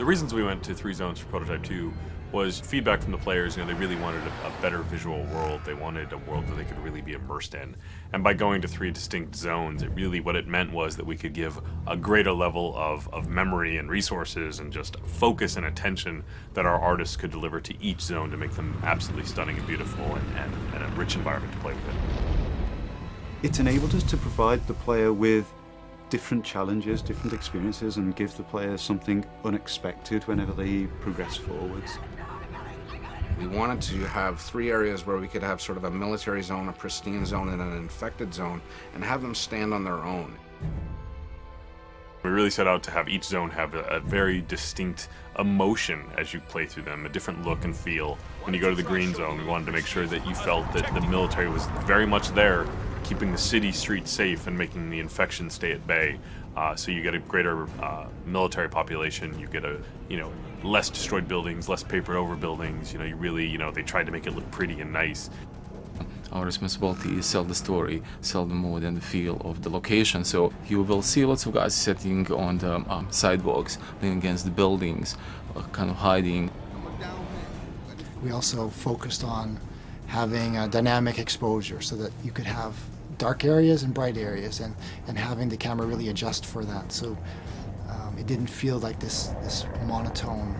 reasons we went to 3 zones for Prototype 2 was feedback from the players. They really wanted a better visual world. They wanted a world that they could really be immersed in. And by going to 3 distinct zones, what it meant was that we could give a greater level of memory and resources and just focus and attention that our artists could deliver to each zone to make them absolutely stunning and beautiful and a rich environment to play with. It enabled us to provide the player with different challenges, different experiences, and give the player something unexpected whenever they progress forwards. We wanted to have 3 areas where we could have sort of a military zone, a pristine zone, and an infected zone, and have them stand on their own. We really set out to have each zone have a very distinct emotion as you play through them, a different look and feel. When you go to the green zone, we wanted to make sure that you felt that the military was very much there, keeping the city streets safe and making the infection stay at bay. So you get a greater military population, you get less destroyed buildings, less papered over buildings. They tried to make it look pretty and nice. Our responsibility is sell the story, sell the mood and the feel of the location. So you will see lots of guys sitting on the sidewalks, leaning against the buildings, kind of hiding. We also focused on having a dynamic exposure so that you could have dark areas and bright areas, and having the camera really adjust for that. So it didn't feel like this monotone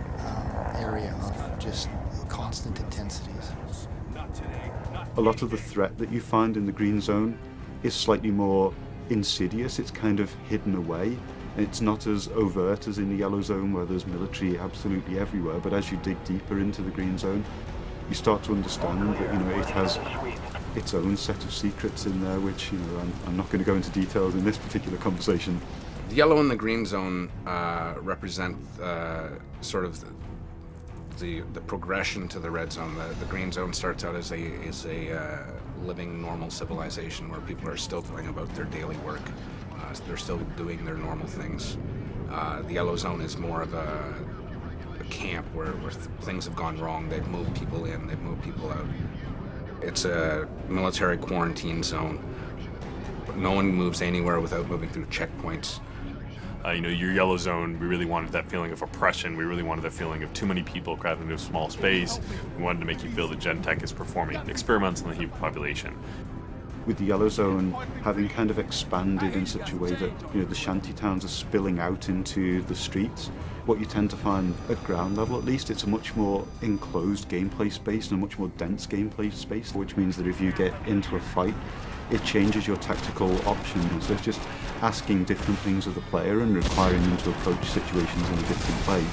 area of just constant intensities. A lot of the threat that you find in the green zone is slightly more insidious. It's kind of hidden away. It's not as overt as in the yellow zone where there's military absolutely everywhere, but as you dig deeper into the green zone, you start to understand that it has its own set of secrets in there, which I'm not going to go into details in this particular conversation. The yellow and the green zone represent sort of the progression to the red zone. The green zone starts out as a living normal civilization where people are still going about their daily work. They're still doing their normal things. The yellow zone is more of a camp where things have gone wrong. They've moved people in, they've moved people out. It's a military quarantine zone. No one moves anywhere without moving through checkpoints. Your yellow zone, we really wanted that feeling of oppression. We really wanted that feeling of too many people crowded into a small space. We wanted to make you feel that Genentech is performing experiments on the human population. With the yellow zone having kind of expanded in such a way that the shanty towns are spilling out into the streets, what you tend to find at ground level, at least, it's a much more enclosed gameplay space and a much more dense gameplay space, which means that if you get into a fight, it changes your tactical options. So it's just asking different things of the player and requiring them to approach situations in a different way.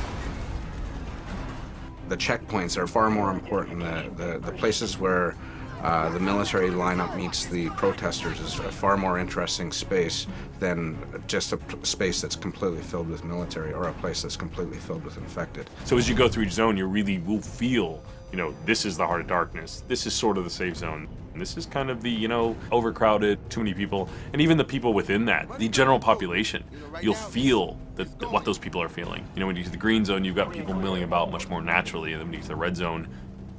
The checkpoints are far more important. The places where the military lineup meets the protesters is a far more interesting space than just a space that's completely filled with military or a place that's completely filled with infected. So as you go through each zone, you really will feel, this is the heart of darkness. This is sort of the safe zone. And this is kind of the, overcrowded, too many people, and even the people within that, the general population. You'll feel that what those people are feeling. When you get to the green zone, you've got people milling about much more naturally, and then when you get to the red zone,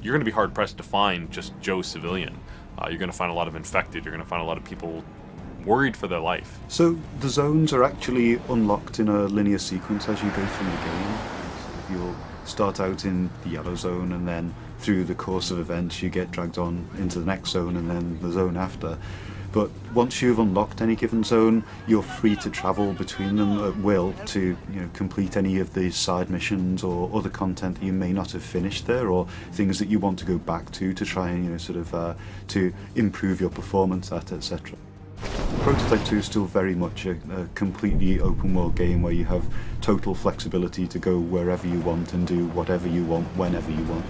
you're going to be hard-pressed to find just Joe civilian. You're going to find a lot of infected. You're going to find a lot of people worried for their life. So the zones are actually unlocked in a linear sequence as you go through the game. You'll start out in the yellow zone, and then through the course of events you get dragged on into the next zone and then the zone after. But once you've unlocked any given zone, you're free to travel between them at will to complete any of the side missions or other content that you may not have finished there, or things that you want to go back to try and to improve your performance at, etc. Prototype 2 is still very much a completely open world game where you have total flexibility to go wherever you want and do whatever you want whenever you want.